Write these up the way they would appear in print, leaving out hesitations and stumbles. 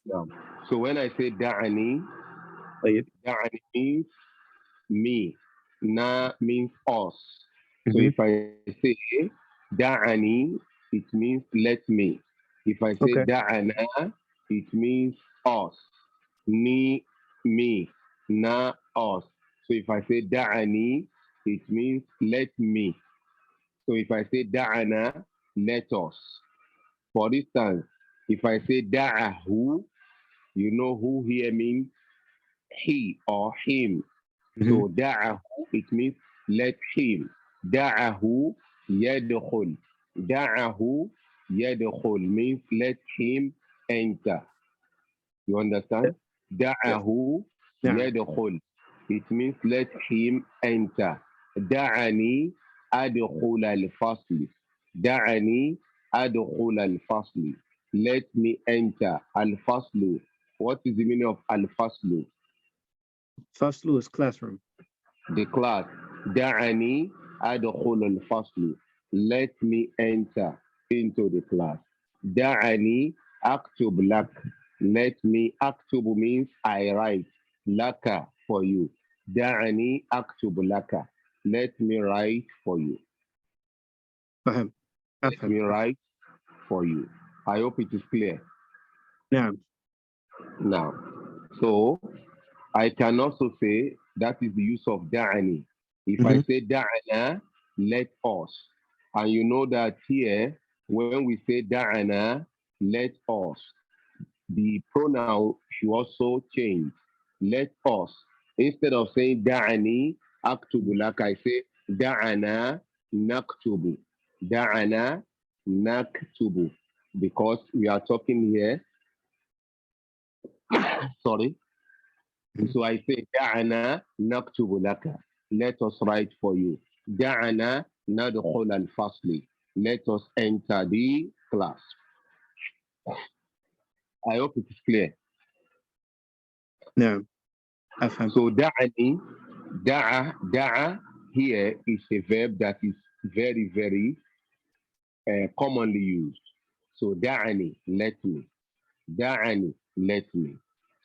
Now, so when I say da'ani, طيب. da'ani means me. Na means us. So Mhm. if I say da'ani, it means let me. If I say Okay. da'ana, it means us. Ni, me. Na, us. So if I say da'ani, it means let me. So if I say da'ana, let us. For instance, if I say da'ahu, you know who here means he or him. Mhm. So da'ahu, it means let him. Da'ahu yadkhul. Da'ahu yadkhul means let him enter. You understand? Yes. Da'ahu نعم. yadkhul. It means let him enter. Da'ani adkhul al-fasli. Da'ani adkhul al-fasli. Let me enter al-faslu. What is the meaning of al-faslu? فصل is classroom. The class. Da'ani adkhul al-faslu. Let me enter into the class. Da'ani aktub lak. Let me aktub means I write. Laka for you. Da'ani aktub laka. Let me write for you. فهم. Let أفهم. me write for you. I hope it is clear نعم. now. So I can also say that is the use of da'ani. If I Mhm. say da'ana, let us. And you know that here, when we say da'ana, let us, the pronoun should also change. Let us. Instead of saying da'ani, aktubu, like I say, da'ana, naktubu. Da'ana, naktubu. Because we are talking here, sorry, Mhm. so I say, Da'ana naktubu laka. Let us write for you. Da'ana nadkhul al-fasli. Let us enter the class. I hope it is clear. نعم. أفهم. So da'a here is a verb that is very, very commonly used. So da'ani, let me. Da'ani, let me.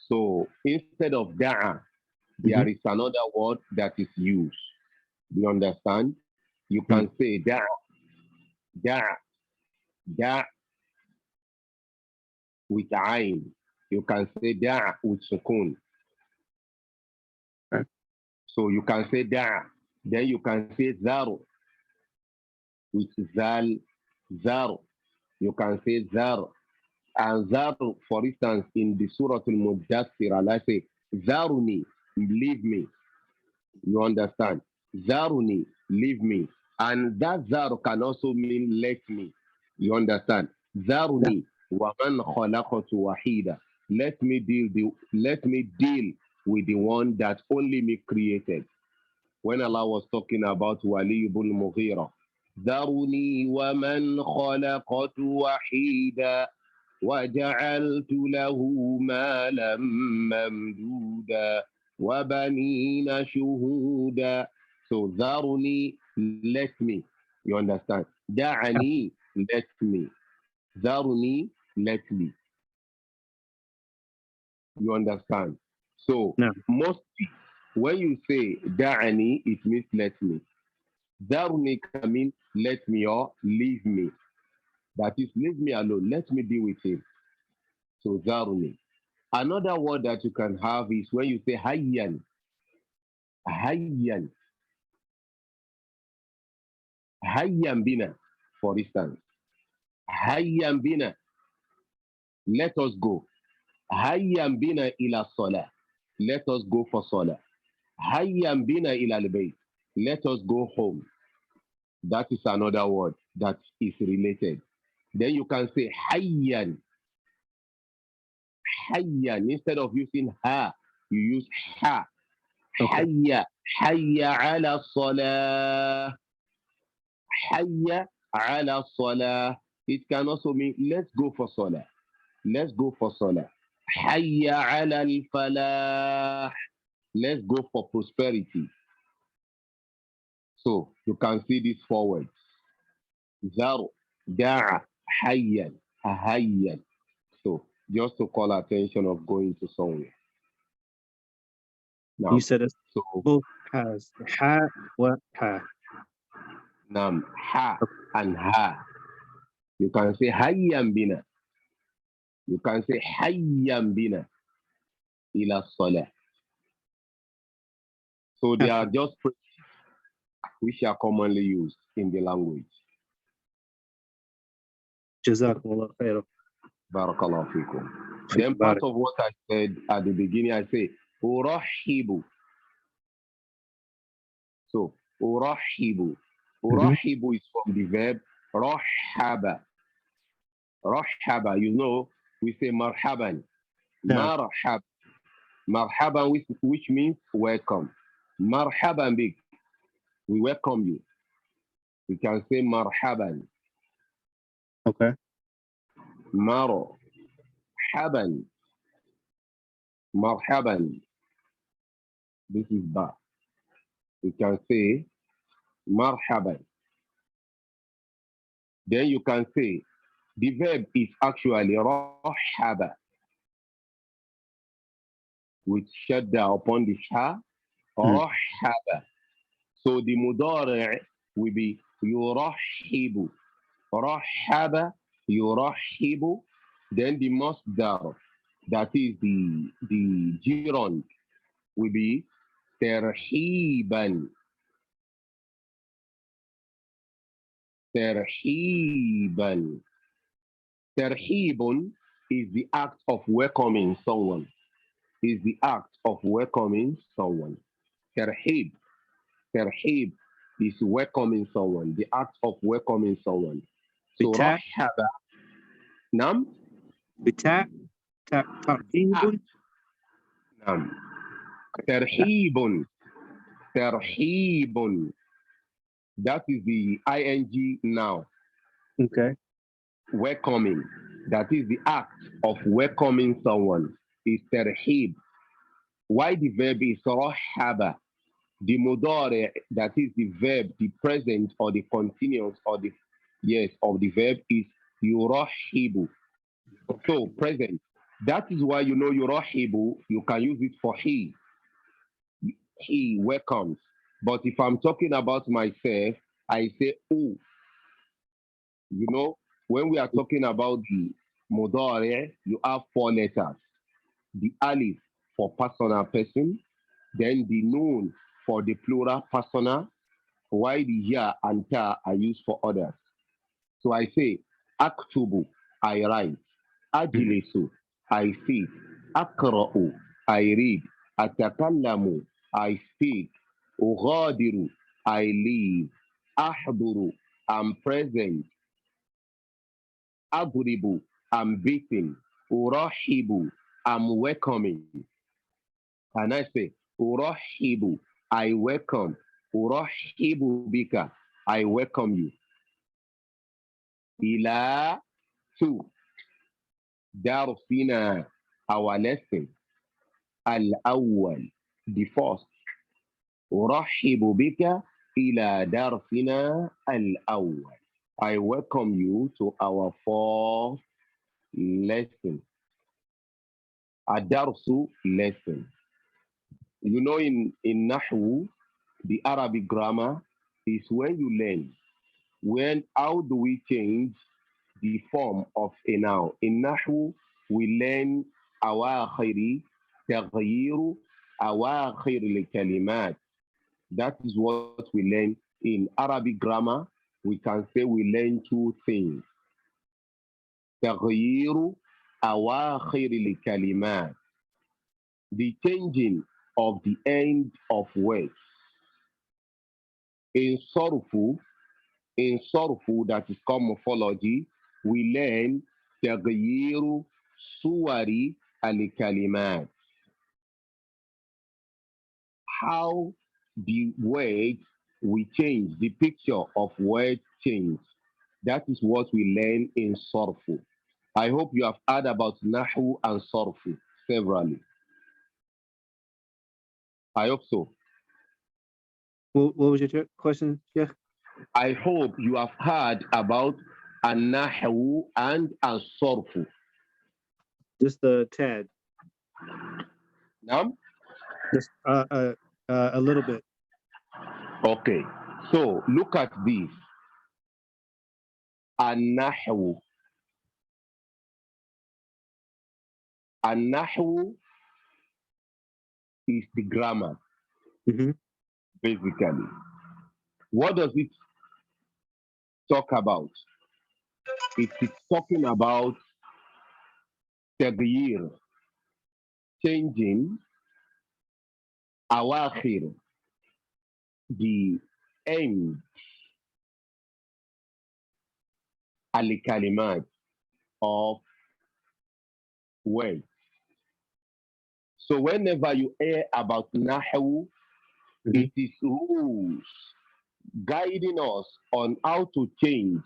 So instead of da'a, there Mhm. is another word that is used. Do you understand? You can Mm. say da, da with ayn. You can say da with sukun. Okay. So you can say da. Then you can say zaru with zal, zaru. You can say zar. And zaru, for instance, in the Surah Al-Mudassir, Allah say, zaruni, leave me. You understand? Zaruni, leave me. And that zaru can also mean let me. You understand? Yeah. Zaruni wa man khalaqatu wahida. Let me deal with the one that only me created. When Allah was talking about Wali ibn Mughira, Zaruni wa man khalaqatu wahida وجعلت له مالا ممدودا وبنين شهودا. So ذرني, let me. You understand? Yeah. دعني, let me. ذرني, let me. You understand? So نعم. mostly when you say da'ani, it means let me. Dharuni can mean let me or leave me. That is, leave me alone. Let me deal with him. So dharuni. Another word that you can have is when you say hayyan. Hayyan. Hayyan bina, for instance. Hayyan bina. Let us go. Hayyan bina ila salah. Let us go for salah. Hayyan bina ila al-bayt. Let us go home. That is another word that is related. Then you can say hayyan. Hayyan. Instead of using ha, you use ha. Okay. Hayya. Hayya ala salah. Hayya ala salah. It can also mean let's go for salah. Let's go for salah. Hayya ala al falah. Let's go for prosperity. So you can see this forward. Zar, da'a, hayyan, hayyan. So just to call attention of going to somewhere. You Now, said it's so both has ha what ha. nam ha and ha. You can say hayyan bina. You can say hayyan bina ila salah. So they are just phrases which are commonly used in the language. Jazakumullah khair. Barakallahu fikum. Then part of what I said at the beginning, I say urahibu. So urahibu. Urahibu is from the verb rahaba. Rahaba, you know, we say marhaban. Yeah. Marhab. Marhaban, which means welcome. Marhaban big. We welcome you. We can say marhaban. Okay. Marhaban. Marhaban. This is ba. You can say marhaban. Then you can say the verb is actually rahaba with shadda upon the sha. Rahaba. So the mudari' will be yurahibu. Rahaba, yurahibu. Then the masdar, that is the gerund, will be terhiban. Terhiban. Terhibun is the act of welcoming someone. Is the act of welcoming someone. Terhib. Terhib is welcoming someone, the act of welcoming someone. So Bita. rahaba. Nam? Bita. Tarhibun. Nam. Terhibun. Terhibun. That is the ing now. Okay. Welcoming. That is the act of welcoming someone. Is terhib. Why the verb is rahaba? The mudari, that is the verb, the present or the continuous or the yes of the verb is yurahibu. So present. That is why you know yurahibu, you can use it for he. He welcomes. But if I'm talking about myself, I say oh. You know, when we are talking about the mudari, you have four letters. The alif for personal person, then the noon for the plural personal, while the ya and ta are used for others. So I say, aktubu, I write. Ajilisu, I sit. Akra'u, I read. Atakallamu, I speak. Ughadiru, I leave. Ahduru, I'm present. Adribu, I'm beating. Urahibu, I'm welcoming. And I say, Urahibu, I welcome. Urahibu bika, I welcome you. Ila to Darfina, our lesson. Al-awwal, the first. Urahibu bika ila darfina al-awwal. I welcome you to our fourth lesson. Adarsu lesson. You know, in Nahwu, the Arabic grammar is when you learn. How do we change the form of a noun? In Nahwu, we learn awakhiri, taghyiru, awakhir al-kalimat. That is what we learn in Arabic grammar. We can say we learn two things. Taghyiru, awakhir al-kalimat. The changing of the end of words. In sorrowful, that is called morphology, we learn تغيير صور الكلمات. How the words we change, the picture of words change. That is what we learn in Sorfu. I hope you have heard about Nahu and Sorfu severally. I hope so. What was your question, Sheikh? I hope you have heard about An-Nahu and An-Sorfu. Just a tad. Now, Just a little bit. okay. So look at this. An-nahwu. An-nahwu is the grammar, Mm-hmm. basically. What does it talk about? It is talking about taghyir, changing, awakhir, the end, al-kalimat of words. So whenever you hear about nahwu, Mm-hmm. it is rules guiding us on how to change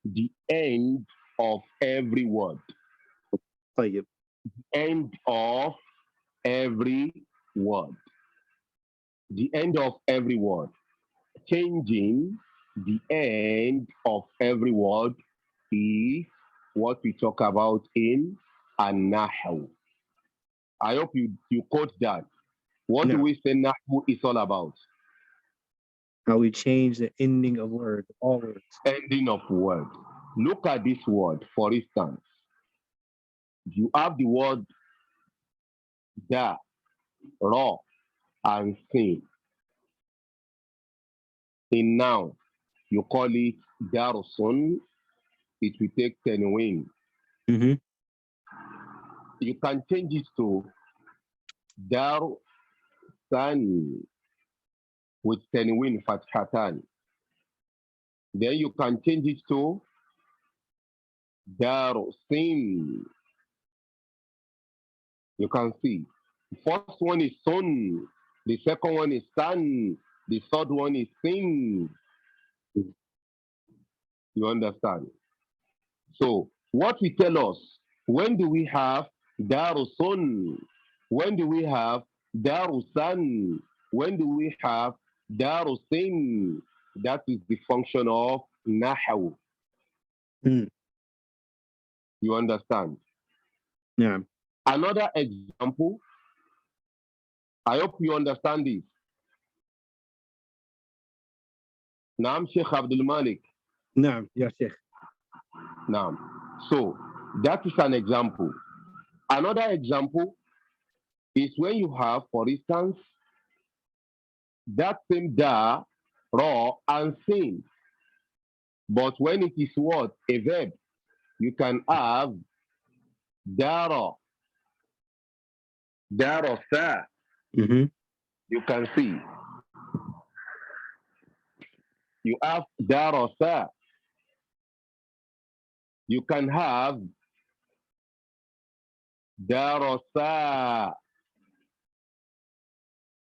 the end of every word. طيب. End of every word. The end of every word. Changing the end of every word is what we talk about in an-nahwu. I hope you quote that. What do No. we say nahwu is all about? How we change the ending of words, all words. Ending of word. Look at this word, for instance. You have the word da, ra, and sin. In noun, you call it darusun, it will take tenwin. Mm-hmm. You can change it to darusan with tenwin fathatan. Then you can change it to darusin. You can see. The first one is sun, the second one is sun, the third one is sin. You understand? So what we tell us, when do we have darusun? When do we have darusan? When do we have darusin? That is the function of nahaw. Mm. You understand? Yeah. Another example, I hope you understand this. Naam Sheikh Abdul Malik. نعم يا شيخ. Naam. So that is an example. Another example is when you have, for instance, that same da, raw, and sin. But when it is what? A verb, you can have dara, darasa. Mm-hmm. You can see. You have darasa. You can have darasa.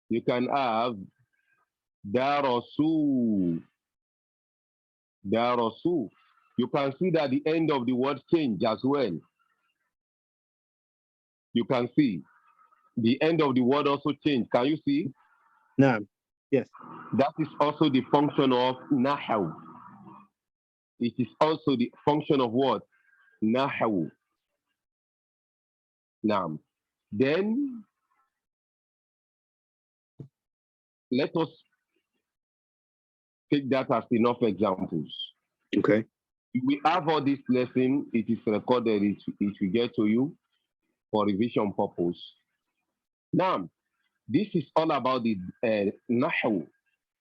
You can have darasu. Darasu. You can see that the end of the word change as well. You can see the end of the word also change. Can you see? نعم. Yes. That is also the function of nahaw. It is also the function of what? Nahaw. Now, then let us take that as enough examples. Okay. We have all this lesson, it is recorded, it will get to you for revision purpose. Now, this is all about the nahaw.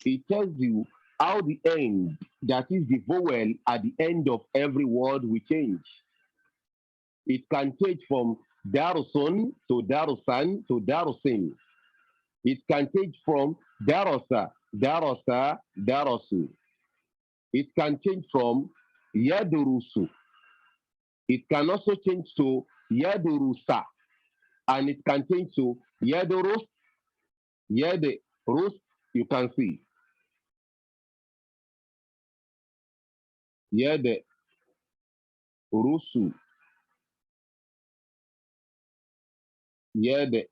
It tells you how the end, that is the vowel at the end of every word, will change. It can change from darusun to darusan to darusin. It can change from darasa, darasa, darasu. It can change from yadurusu. It can also change to yadurusa. And it can change to yadurus, yadurus. You can see. Yadurusu, yadurusu.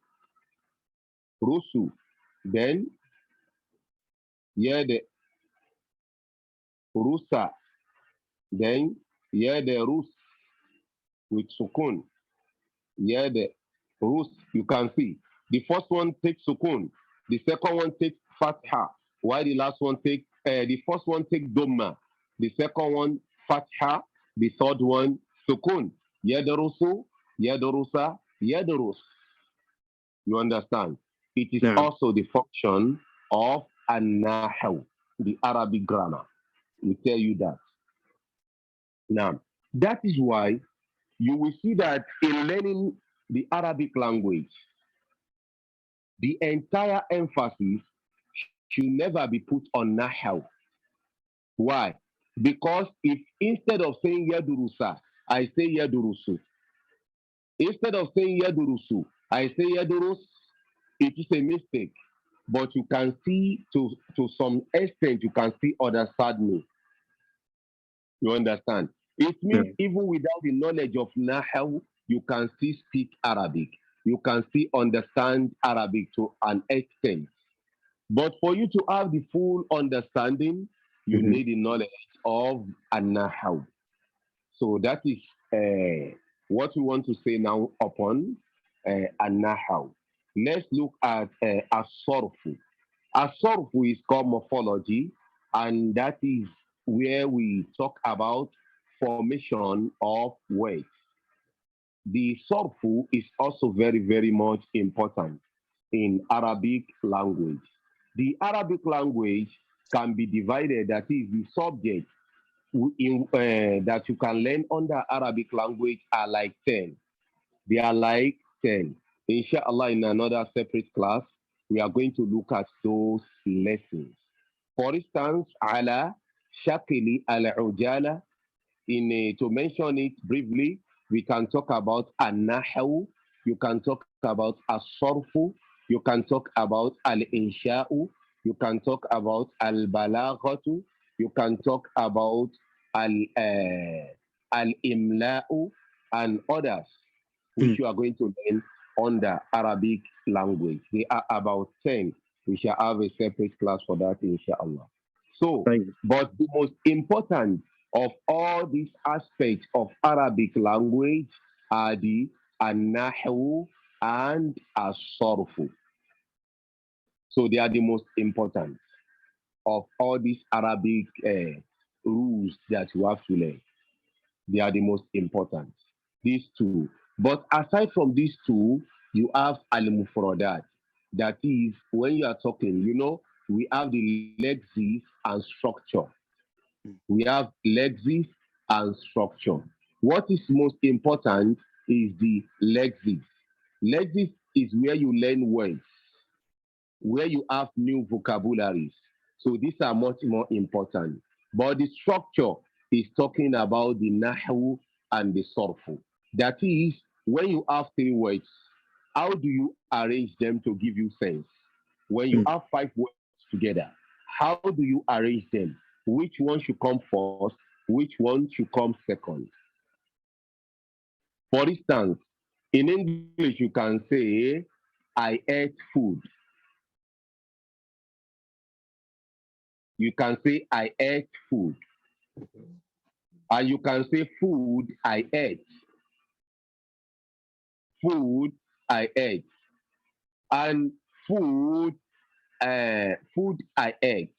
Then yadurusa. Then yadurus with sukun. Yadrus, you can see. The first one takes sukun. The second one takes fatha. While the last one takes, the first one takes dhamma. The second one fatha. The third one sukun. Yadrusu, yadrusa, yadrus. You understand? It is نعم. also the function of an-nahaw, the Arabic grammar. We tell you that. Now, that is why you will see that in learning the Arabic language, the entire emphasis should never be put on nahaw. Why? Because if instead of saying yadurusa, I say yadurusu. Instead of saying yadurusu, I say yadurus, it is a mistake. But you can see to some extent, you can still understand me. You understand? It means نعم. even without the knowledge of Nahaw, you can still speak Arabic. You can still understand Arabic to an extent. But for you to have the full understanding, you Mhm. need the knowledge of Nahaw. So that is what we want to say now upon Nahaw. Let's look at Asorfu. Asorfu is called morphology, and that is where we talk about formation of words. The sorfu is also very, very much important in Arabic language. The Arabic language can be divided, that is, the subject that you can learn under Arabic language are like 10. They are like 10. Inshallah, in another separate class, we are going to look at those lessons. For instance, ala shakili al-ujala, to mention it briefly, we can talk about an-nahaw, you can talk about as-sarfu, you can talk about al-insha'u, you can talk about al-balaghatu, you can talk about al-imla'u and others which Mm. you are going to learn under Arabic language. They are about 10. We shall have a separate class for that, inshallah. So, طيب. but the most important of all these aspects of Arabic language are the an-nahwu and as-sarfu. So they are the most important of all these Arabic rules that you have to learn. They are the most important. These two. But aside from these two, you have al-mufradat. That is, when you are talking, we have the lexis and structure. Mm. We have lexis and structure. What is most important is the lexis. Lexis is where you learn words, where you have new vocabularies. So these are much more important. But the structure is talking about the nahu and the sorfu. That is, when you have three words, how do you arrange them to give you sense? When you Mm. have five words together, how do you arrange them? Which one should come first? Which one should come second? For instance, in English, you can say, I ate food. You can say, I ate food. And you can say, food, I ate. Food, I ate. And food, I ate.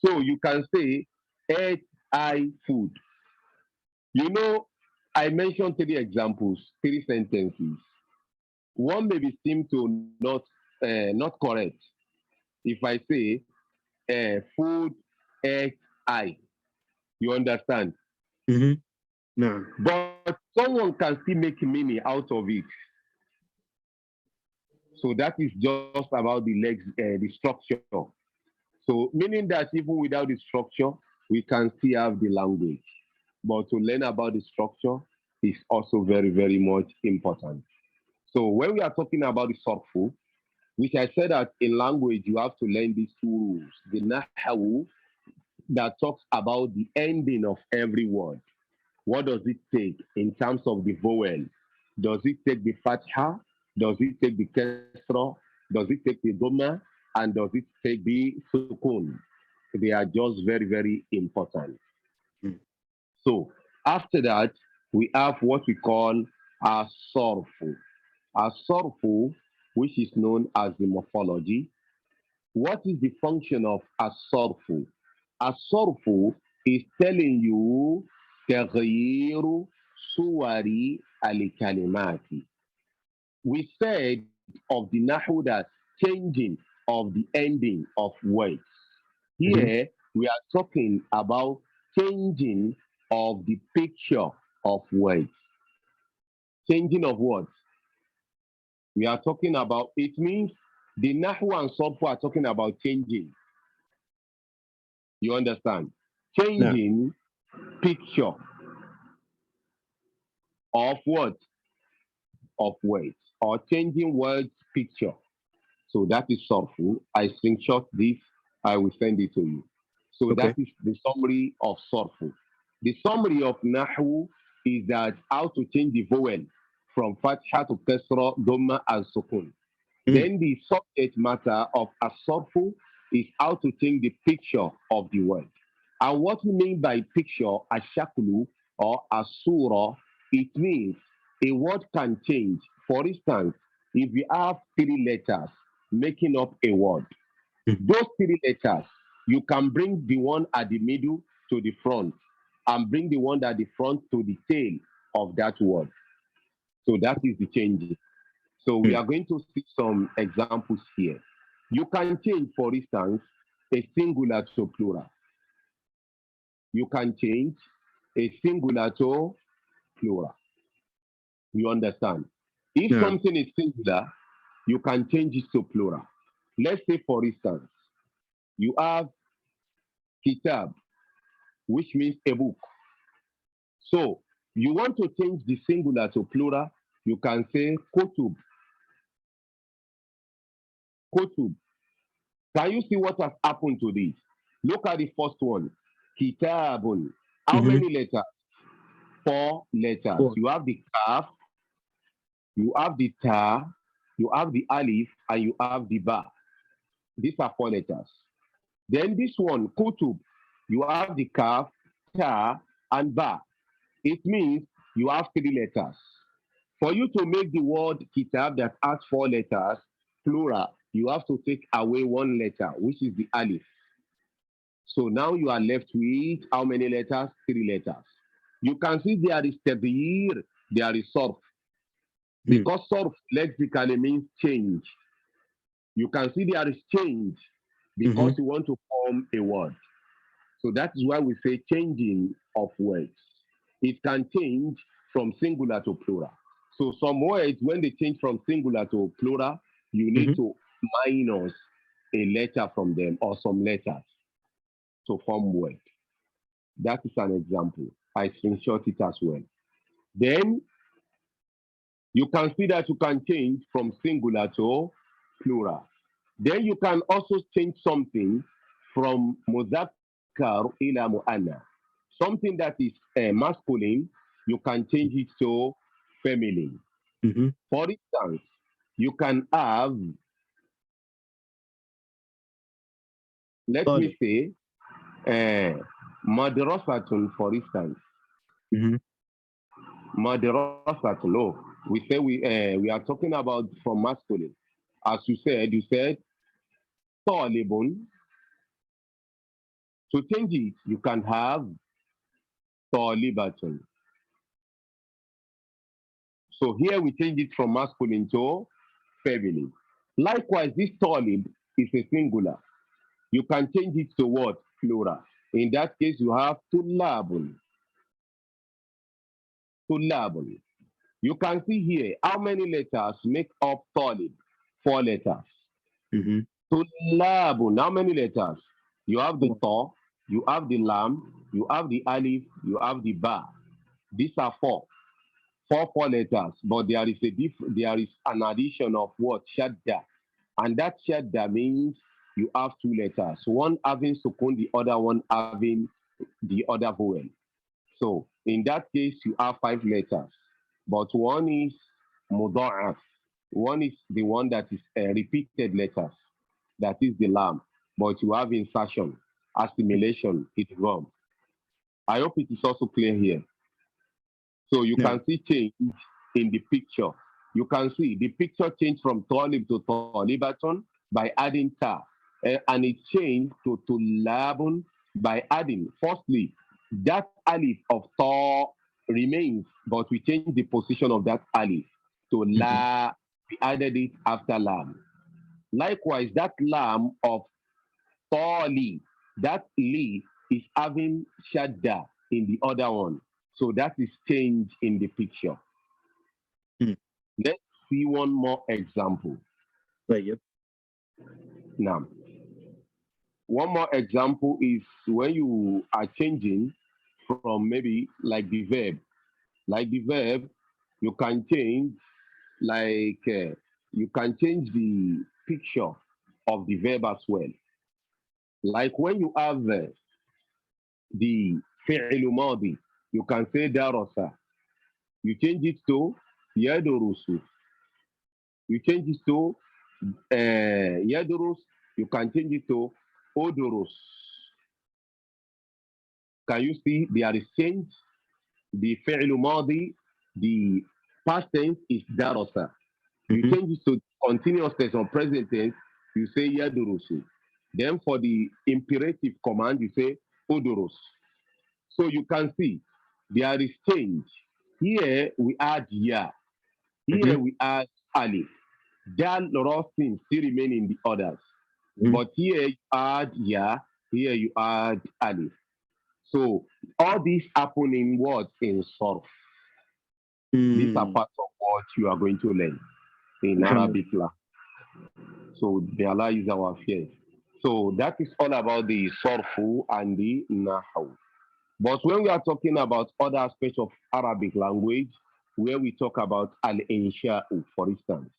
So you can say, ate I food. You know, I mentioned three examples, three sentences. One may be seem to not correct. If I say, food, ate I. You understand? Mhm. نعم. But someone can still make meaning out of it. So that is just about the legs, the structure. So meaning that even without the structure, we can still have the language. But to learn about the structure is also very, very much important. So when we are talking about the sorfu, which I said that in language you have to learn these two rules. The nahawu that talks about the ending of every word. What does it take in terms of the vowel? Does it take the fatha? Does it take the kesra? Does it take the doma? And does it take the sukun? They are just very, very important. Mm. So after that, we have what we call As-sarfu. As-sarfu, which is known as the morphology. What is the function of as-sarfu? As-sarfu is telling you تغيير صور الكلمات. We said of the nahu that changing of the ending of words. Here we are talking about changing of the picture of words. Changing of words. We are talking about, it means the nahu and sarfu are talking about changing. You understand? Changing picture of what? Of words, or changing words picture. So that is sarfu. I screenshot this. I will send it to you. So Okay. that is the summary of sarfu. The summary of nahu is that how to change the vowel from fatha to kasra, dhamma, and sukun. Then the subject matter of as-sarfu is how to change the picture of the word. And what we mean by picture, ashakulu or asura, it means a word can change. For instance, if you have three letters making up a word, those three letters, you can bring the one at the middle to the front and bring the one at the front to the tail of that word. So that is the changing. So we are going to see some examples here. You can change, for instance, a singular to plural. You can change a singular to plural. You understand? If something is singular, you can change it to plural. Let's say, for instance, you have kitab, which means a book. So you want to change the singular to plural, you can say kutub. Kutub. Can you see what has happened to this? Look at the first one. Kitabun. How many letters? 4 letters. 4. You have the kaf, you have the ta, you have the alif, and you have the ba. These are 4 letters. Then this one, kutub, you have the kaf, ta, and ba. It means you have 3 letters. For you to make the word kitab that has 4 letters, plural, you have to take away 1 letter, which is the alif. So now you are left with how many letters? 3 letters. You can see there is tabir, there is sarf. Because sarf lexically means change. You can see there is change because you want to form a word. So that is why we say changing of words. It can change from singular to plural. So some words, when they change from singular to plural, you need to minus a letter from them or some letters to form word. That is an example. I screenshot it as well. Then you can see that you can change from singular to plural. Then you can also change something from muzakkar ila mu'anna. Something that is masculine, you can change it to feminine. For instance, you can have, let me say, madrasatun, for instance. Madrasatun. Oh, we say we are talking about from masculine. As you said talibun. To change it, you can have talibatun. So here we change it from masculine to feminine. Likewise, this talib is a singular. You can change it to what? Plural. In that case, you have tulabun. Tulabun. You can see here how many letters make up talib? 4 letters. Tulabun. How many letters? You have the ta, you have the lam, you have the alif, you have the ba. These are 4 letters, but there is an addition of what? Shadda. And that shadda means you have 2 letters, one having sukun, the other one having the other vowel. So in that case, you have 5 letters, but one is muda'af. One is the one that is repeated letters, that is the lam, but you have insertion, assimilation, it's wrong. I hope it is also clear here. So you can see change in the picture. You can see the picture changed from Talib to Talibatun by adding ta, and it changed to Tulabun by adding. Firstly, that alif of ta remains, but we change the position of that alif to la. We added it after lam. Likewise, that lam of tali, that li is having shadda in the other one. So that is changed in the picture. Mm. Let's see one more example. طيب. Now, one more example is when you are changing from maybe like the verb. Like the verb, you can change you can change the picture of the verb as well. Like when you have the fi'il madi, you can say darasa. You change it to yadurusu. You change it to yadurus. You can change it to odorus. Can you see there is change? The fi'il madi, the past tense is darasa. You change it to continuous tense or present tense, you say yadurusu. Then for the imperative command, you say odoros. So you can see there is change. Here we add ya. Here we add alif. Dal things still remain in the others. But here you add ya, here you add alif. So all these happen in what? In surf. These are parts of what you are going to learn in Arabic language. So may Allah is our fear. So that is all about the sorfu and the nahu. But when we are talking about other aspects of Arabic language, where we talk about al-insha'u, for instance.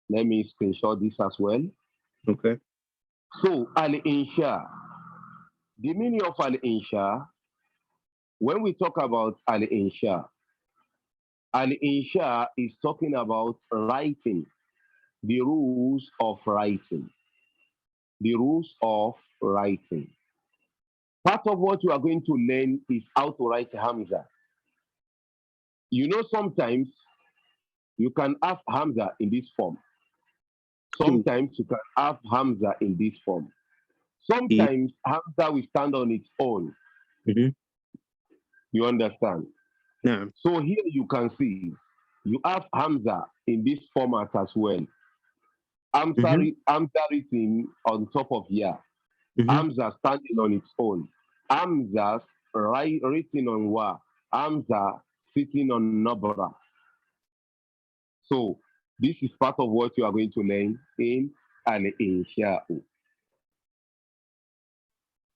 Let me screenshot this as well. Okay. So al-insha, the meaning of al-insha, when we talk about al-insha is talking about writing, the rules of writing. The rules of writing. Part of what you are going to learn is how to write Hamza. You know, sometimes you can have Hamza in this form. Sometimes you can have Hamza in this form. Sometimes Hamza will stand on its own. You understand? Yeah. So here you can see you have Hamza in this format as well. Hamza written on top of Ya. Hamza standing on its own. Hamza written on Wa. Hamza sitting on Nabra. So this is part of what you are going to learn in Al-Insha'u.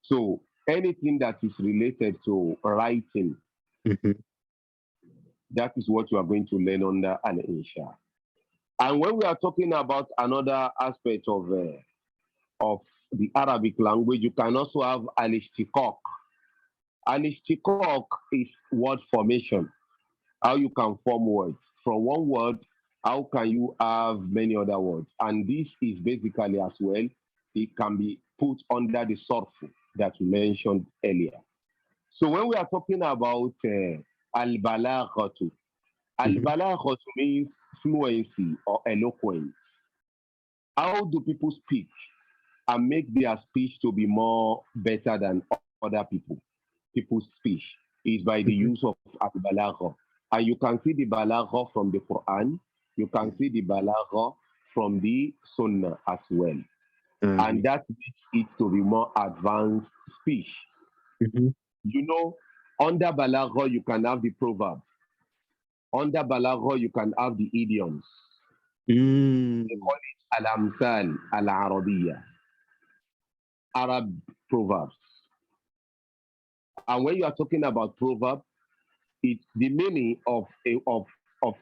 So anything that is related to writing, that is what you are going to learn under Al-Insha. And when we are talking about another aspect of the Arabic language, you can also have Al-Ishtiqaq. Al-Ishtiqaq is word formation, how you can form words. From one word, how can you have many other words? And this is basically as well, it can be put under the sorfu that we mentioned earlier. So when we are talking about al-balaghatu, al-balaghatu means fluency or eloquence. How do people speak and make their speech to be more better than other people? People's speech is by the use of al-balagha. And you can see the balagha from the Quran. You can see the balagha from the Sunnah as well. And that makes it to be more advanced speech. You know, under balagha, you can have the proverbs. Under balagha, you can have the idioms. They call it al-amsal al-arabiyya, Arab proverbs. And when you are talking about proverbs, it's the meaning of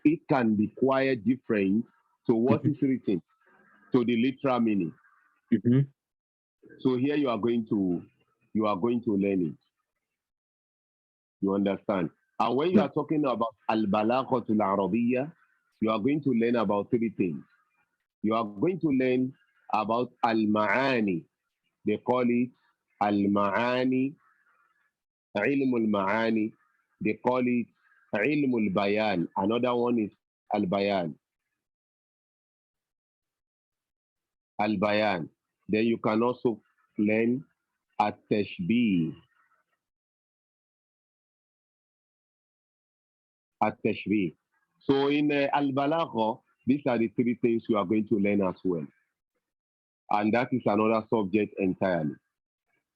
it can be quite different to what is written, to the literal meaning. So here you are going to learn it. You understand? And when you are talking about al-balaghatul arabiyya, you are going to learn about three things. You are going to learn about al-ma'ani. They call it al-ma'ani, ilm al-ma'ani. They call it ilmul bayan. Another one is al-bayan. Al-bayan. Then you can also learn at-tashbih. At-tashbih. So in al-balagha, these are the three things you are going to learn as well. And that is another subject entirely.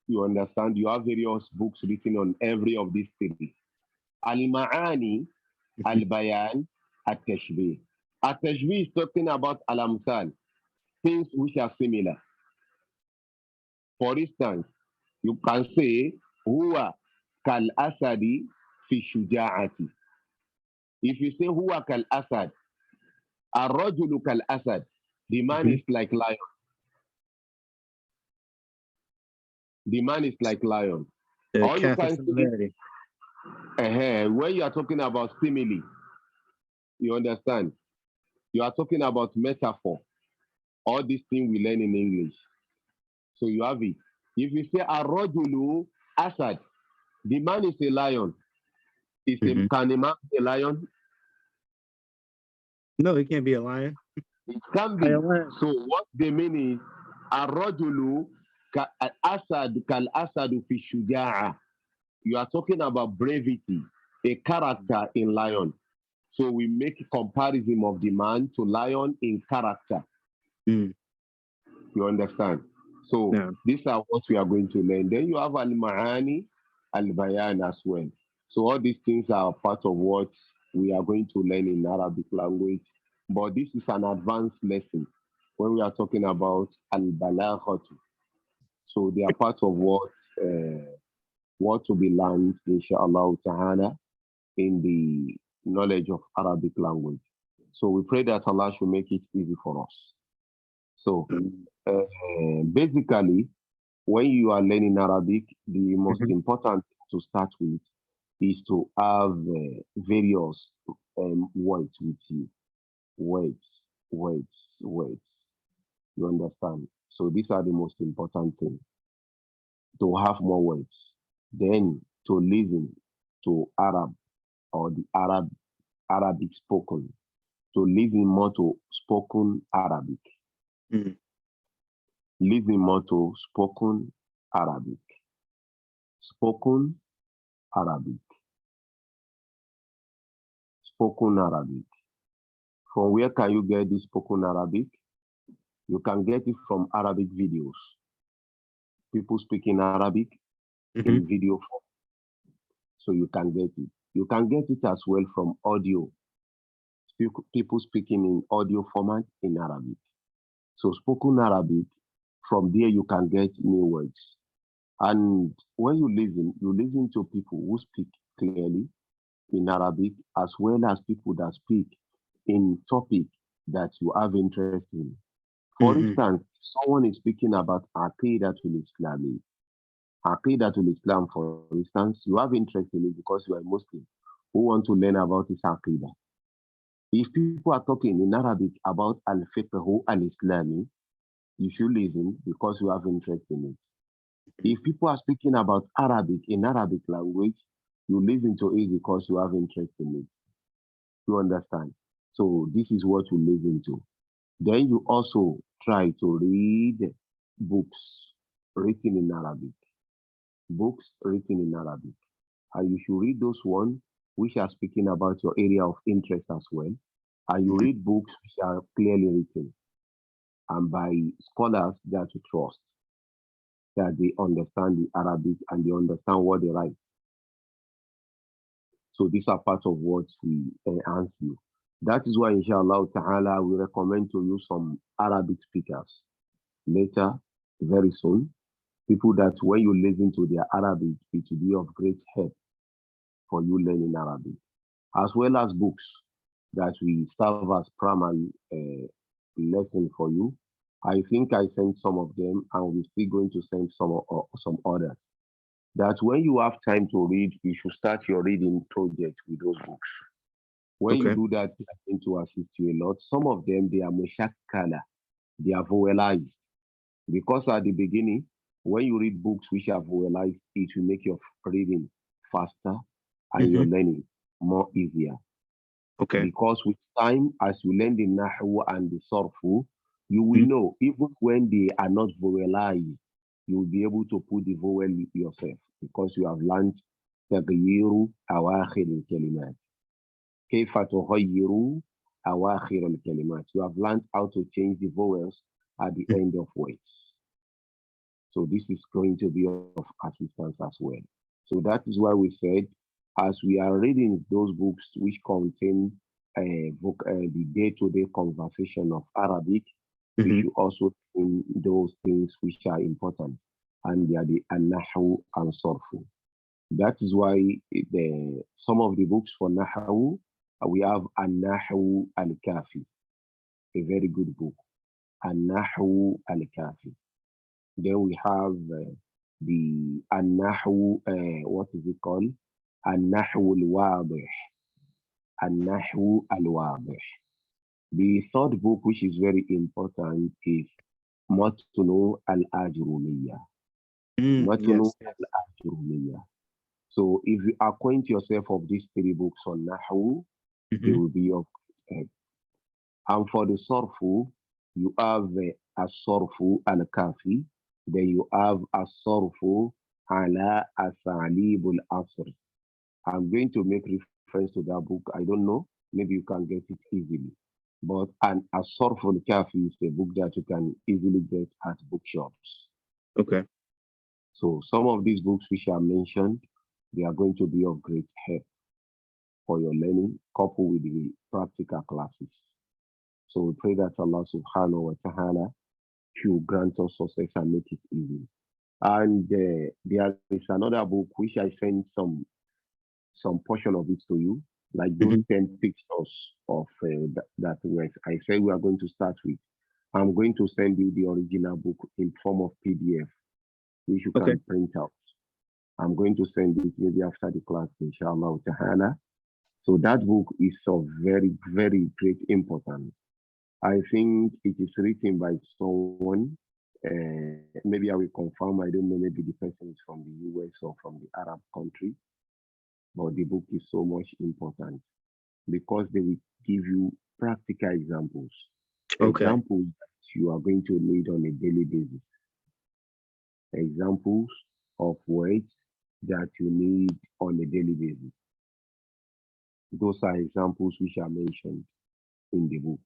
You understand? You have various books written on every of these three. Al-ma'ani, al-bayan, at-tashbih. At-tashbih is talking about al-amsal, things which are similar. For instance, you can say, huwa kal-asadi fi shuja'ati. If you say huwa kal-asad, ar-rajulu kal-asad, the man is like lion. The man is like lion. Or you can say, when you are talking about simile, you understand? You are talking about metaphor. All these things we learn in English. So you have it. If you say Arojulu Asad, the man is a lion. Can a man be a lion? No, he can't be a lion. It can be. So what they mean is Arojulu Asad Kal Asadu fi Shuja'a. You are talking about brevity, a character in lion. So we make a comparison of the man to lion in character. You understand? So these are what we are going to learn. Then you have al-ma'ani, al-bayan as well. So all these things are part of what we are going to learn in Arabic language. But this is an advanced lesson when we are talking about al-balaghatu. So they are part of what to be learned, inshallah ta'ala, in the knowledge of Arabic language. So we pray that Allah should make it easy for us. So basically, when you are learning Arabic, the most important thing to start with is to have various words with you. Words. You understand? So these are the most important things. To have more words. Then to listen to Arab or the Arabic spoken. To listen more to spoken Arabic. Listen more to spoken Arabic. Spoken Arabic. Spoken Arabic. From where can you get this spoken Arabic? You can get it from Arabic videos. People speaking Arabic in video form. So you can get it. You can get it as well from audio. People speaking in audio format in Arabic. So spoken Arabic, from there you can get new words. And when you listen to people who speak clearly in Arabic, as well as people that speak in topic that you have interest in. For instance, someone is speaking about Aqidatul Islami. Aqidatul Islam, for instance, you have interest in it because you are a Muslim who want to learn about this Aqidah. If people are talking in Arabic about Al-Fiqh Al-Islami, you should listen because you have interest in it. If people are speaking about Arabic in Arabic language, you listen to it because you have interest in it. You understand? So this is what you listen to. Then you also try to read books written in Arabic. Books written in Arabic. And you should read those ones which are speaking about your area of interest as well. And you read books which are clearly written and by scholars that you trust, that they understand the Arabic and they understand what they write. So these are part of what we enhance you. That is why, inshallah ta'ala, we recommend to you some Arabic speakers later, very soon. People that when you listen to their Arabic, it will be of great help for you learning Arabic, as well as books that we serve as primary lesson for you. I think I sent some of them, and we're still going to send some others. That when you have time to read, you should start your reading project with those books. When you do that, they are going to assist you a lot. Some of them, they are mushakala, they are vowelized. Because at the beginning, when you read books which are vowelized, it will make your reading faster and your learning. more easier. Okay. Because with time, as you learn the Nahu and the Sorfu, you will know, even when they are not vowelized, you will be able to put the vowel yourself because you have learned تغيير أواخر الكلمات. كيف تغير أواخر الكلمات. You have learned how to change the vowels at the end of words. So this is going to be of assistance as well. So that is why we said, as we are reading those books which contain the day-to-day conversation of Arabic, we should also in those things which are important, and they are the An-Nahu and Sorfu. That is why some of the books for Nahu, we have An-Nahu al-Kafi, a very good book, An-Nahu al-Kafi. Then we have the An-Nahu, what is it called? An-Nahu al-Wadih. An-Nahu al-Wadih. The third book, which is very important, is Matnu al-Ajrumiyya. Matnu al-Ajrumiyya. So if you acquaint yourself of these three books on Nahu, they will be of help. And for the Sorfu, you have As-Sorfu al-Kafi, then you have As-Sorfu ala Asalib al-Asr. I'm going to make reference to that book. I don't know, maybe you can get it easily. But As-Sorfu al-Kafi is a book that you can easily get at bookshops. Okay. So some of these books which are mentioned, they are going to be of great help for your learning, coupled with the practical classes. So we pray that Allah subhanahu wa ta'ala should grant us success and make it easy. And there is another book which I sent some portion of it to you, like those 10 pictures of that work. I said we are going to start with. I'm going to send you the original book in form of PDF, which you can print out. I'm going to send it maybe after the class, inshallah ta'ala. So that book is of very, very great importance. I think it is written by someone, maybe I will confirm, I don't know, maybe the person is from the US or from the Arab country, but the book is so much important because they will give you practical examples. Examples that you are going to need on a daily basis. Examples of words that you need on a daily basis. Those are examples which are mentioned in the book.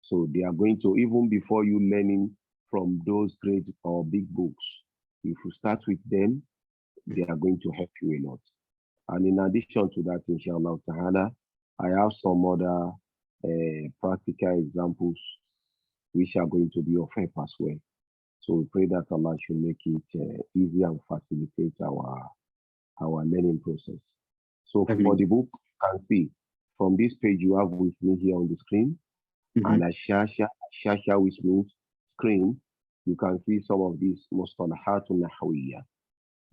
So they are going to, even before you learning from those great or big books, if you start with them, they are going to help you a lot. And in addition to that, inshallah ta'ala, I have some other practical examples which are going to be of help as well. So we pray that Allah should make it easy and facilitate our learning process. So for the book, you can see from this page you have with me here on the screen, and Ashasha, which means screen, you can see some of these mustalahatun nahawiyya.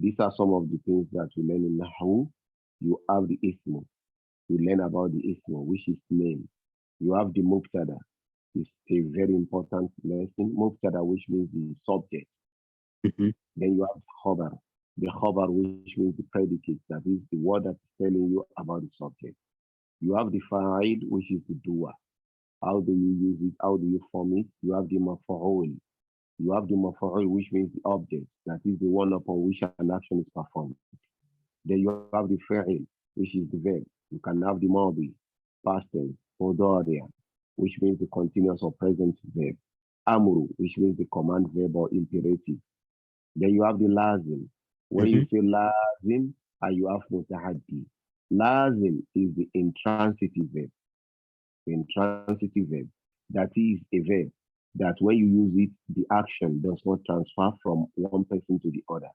These are some of the things that you learn in Nahu. You have the ismu. You learn about the ismu, which is name. You have the mubtada. It's a very important lesson. Mubtada, which means the subject. Then you have the khabar. The khabar, which means the predicate. That is the word that's telling you about the subject. You have the fa'il, which is the doer. How do you use it? How do you form it? You have the maf'ul. You have the maf'ul, which means the object. That is the one upon which an action is performed. Then you have the fa'il, which is the verb. You can have the madi, past tense, mudari', which means the continuous or present verb. Amru, which means the command verb or imperative. Then you have the lazim. When you say lazim, and you have mutahaddi. Lazim is the intransitive verb. The intransitive verb. That is a verb that when you use it, the action does not transfer from one person to the other.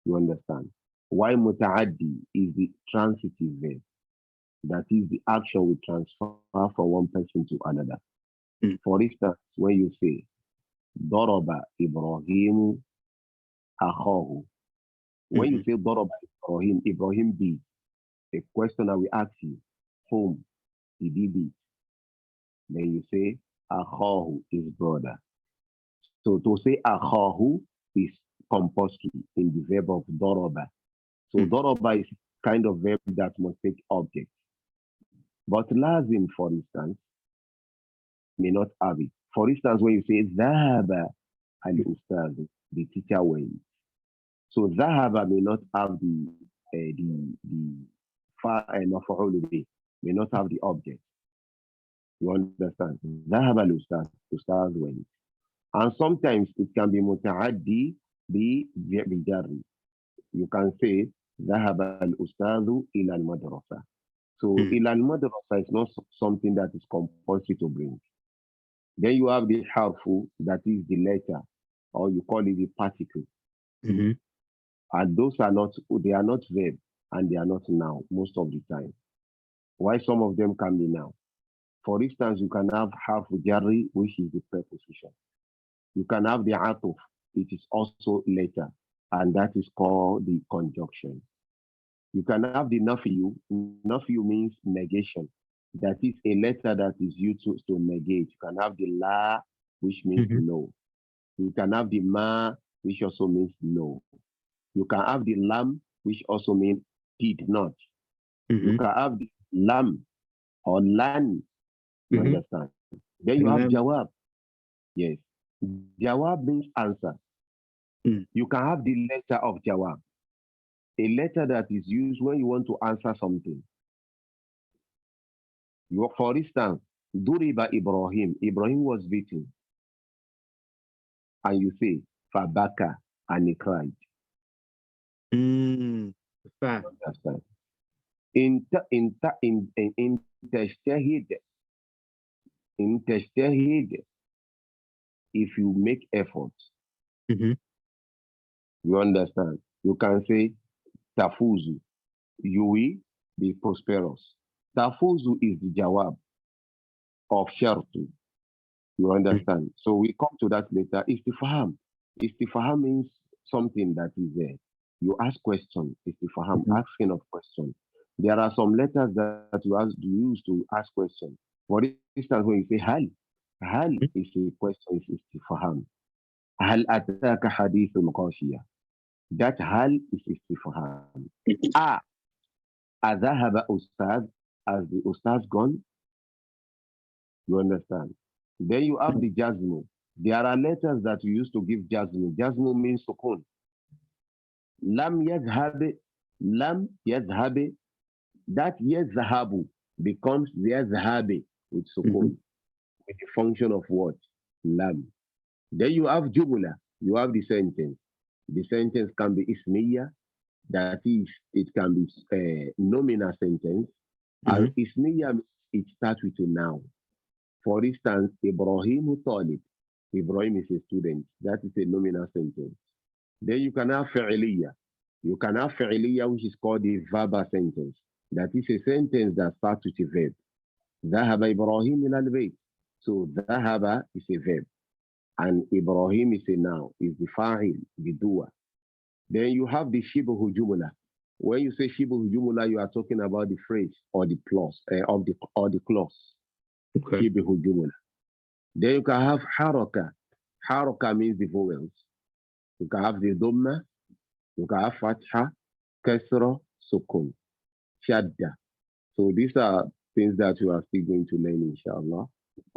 You understand? Why muta'addi is the transitive verb. That is the action will transfer from one person to another. For instance, when you say, Daraba Ibrahim akhahu. When you say Daraba Ibrahim, Ibrahim beat. A question I will ask you, whom did he beat? Then you say, akhahu, his brother. So to say akhahu is compulsory in the verb of Daraba. So daraba is kind of verb that must take object. But lazim, for instance, may not have it. For instance, when you say dhahaba al-ustad, the teacher went. So dhahaba may not have maf'ul bih, may not have the object. You understand? Dhahaba al-ustad, ustad went. And sometimes it can be muta'addi bi jarri. You can say dhahaba al-ustadu ila al-madrasa. So ila al-madrasa is not something that is compulsory to bring. Then you have the harfu, that is the letter, or you call it the particle. And those are not, they are not verb and they are not noun most of the time. Why some of them can be noun? For instance, you can have harfu jarri, which is the preposition. You can have the atuf, it is also letter, and that is called the conjunction. You can have the nafiyu. Nafiyu means negation. That is a letter that is used to negate. You can have the la, which means no. You can have the ma, which also means no. You can have the lam, which also means did not. You can have the lam or lan. You understand? Then you have jawab. Yes. Jawab means answer. You can have the letter of jawab. A letter that is used when you want to answer something. For instance, Duriba Ibrahim. Ibrahim was beaten. And you say, Fabaka, and he cried. Understand? In tajtahid, if you make effort, you understand? You can say, Tafuzu, you will be prosperous. Tafuzu is the jawab of shartu. You understand? So we come to that later. Istifham. Istifham means something that is there. You ask question. Istifham, asking of question. There are some letters that you use to ask question. For instance, when you say hal is a question, is istifham. Hal ataka hadithul qashiyah. That hal is istifham. Adhahaba ustad, as the ustad gone. You understand? Then you have the jazmu. There are letters that you used to give jazmu. Jazmu means sukun. Lam yadhhabe, lam yadhhabe. That yadhhabu becomes yadhhabe with sukun, with the function of what? Lam. Then you have jumla. You have the sentence. The sentence can be ismiya. That is, it can be a nominal sentence. And ismiya, it starts with a noun. For instance, Ibrahim Talib. Ibrahim is a student. That is a nominal sentence. Then you can have fi'liya. You can have fi'liya, which is called the verbal sentence. That is a sentence that starts with a verb. Dhahaba Ibrahim ila al-bayt. So dhahaba is a verb. And Ibrahim is a noun, is the fa'il, the doer. Then you have the shibuhu jumla. When you say shibuhu jumla, you are talking about the phrase or the clause, or the clause. Okay. Then you can have haraka. Haraka means the vowels. You can have the dhamma. You can have fatha, kasra, sukun, shadda. So these are things that you are still going to learn, inshallah,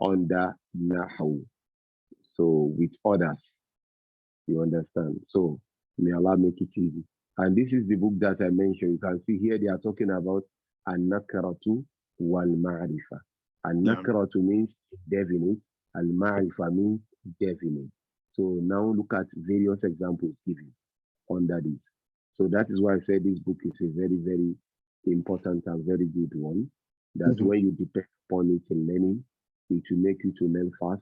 under Nahu. So with others, you understand. So may Allah make it easy. And this is the book that I mentioned. You can see here they are talking about an-nakratu wal-ma'rifa. An-nakratu means definite, al-ma'rifa means definite. So now look at various examples given under this. So that is why I said this book is a very, very important and very good one. That when you depend upon it in learning, it will make you to learn fast.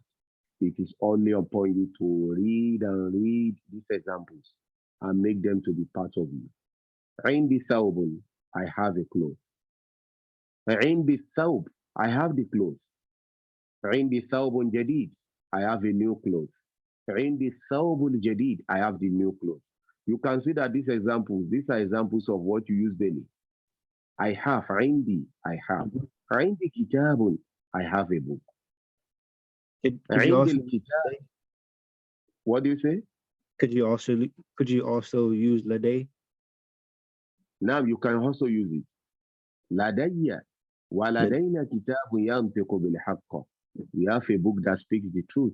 It is only upon you to read and read these examples and make them to be part of you. عندي ثوب, I have a cloth. عندي الثوب, I have the clothes. عندي ثوب جديد, I have a new clothes. عندي الثوب الجديد, I have the new clothes. You can see that these are examples of what you use daily. I have, عندي, I have. عندي كتاب, I have a book. What do you say? Could you also use laday? Now you can also use it. لدي ولدينا كتاب ينطق بالحق. We have a book that speaks the truth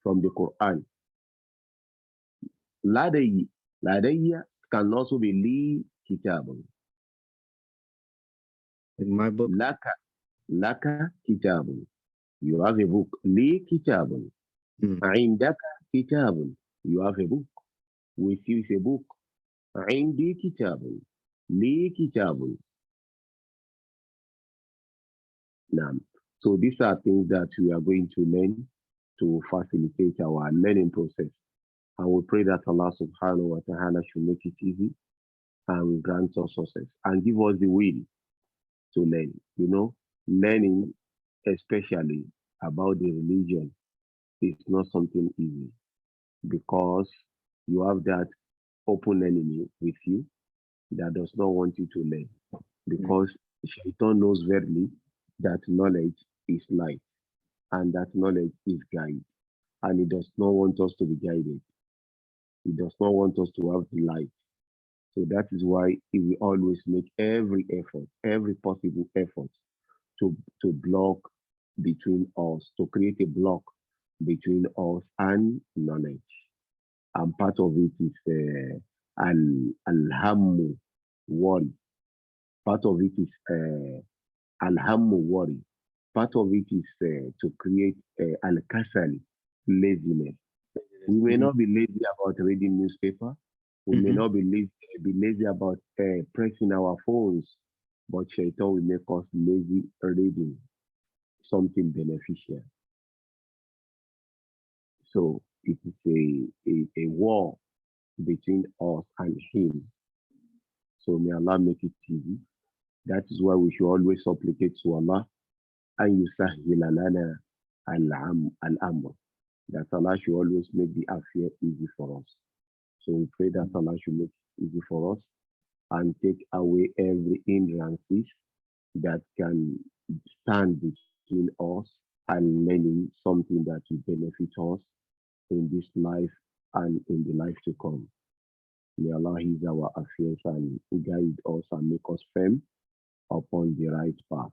from the Quran. لدي can also be لي كتاب. In my book. لك كتاب. You have a book. لي كتاب. عندك كتاب. You have a book. With you is a book. عندي كتاب. لي كتاب. Now, so these are things that we are going to learn to facilitate our learning process. And we pray that Allah subhanahu wa ta'ala should make it easy and grant us success and give us the will to learn. You know, learning, especially about the religion, is not something easy because you have that open enemy with you that does not want you to learn because Shaitan knows verily that knowledge is light and that knowledge is guide. And he does not want us to be guided. He does not want us to have the light. So that is why he will always make every effort, every possible effort to block between us, to create a block between us and knowledge. And part of it is al-hammu, worry. Part of it is al-hammu, worry. Part of it is to create al-kasal, laziness. We may not be lazy about reading newspaper. We may not be lazy about pressing our phones, but Shaitan will make us lazy reading something beneficial. So it is a war between us and him. So may Allah make it easy. That is why we should always supplicate to Allah and yusahhila lana al-amr. That Allah should always make the affair easy for us. So we pray that Allah should make it easy for us and take away every hindrances that can stand between us and learning something that will benefit us in this life and in the life to come. May Allah ease our affairs and guide us and make us firm upon the right path.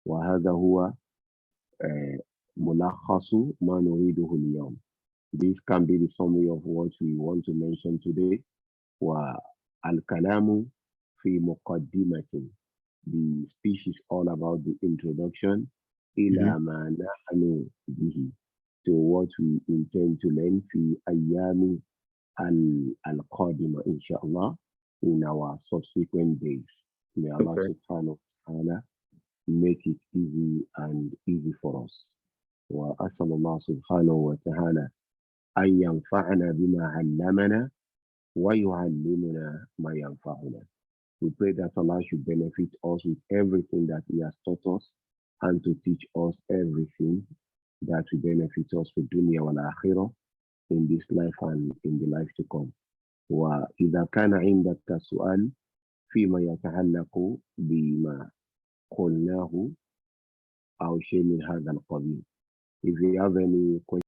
وهذا هو ملخص ما نريده اليوم. This can be the summary of what we want to mention today. وَالْكَلَامُ فِي مُقَدِّمَةٍ. The speech is all about the introduction إِلَى مَا نَحْنُ بِهِ, to what we intend to learn في أيام القادمة inshallah, in our subsequent days. May Allah subhanahu wa ta'ala make it easy for us. وأسأل الله سبحانه وتعالى أن ينفعنا بما علمنا ويعلمنا ما ينفعنا. We pray that Allah should benefit us with everything that He has taught us and to teach us everything that will benefit us for dunya wal akhirah, in this life and in the life to come. وإذا كان عندك سؤال فيما يتعلق بما قلناه أو شيء من هذا القبيل. If you have any questions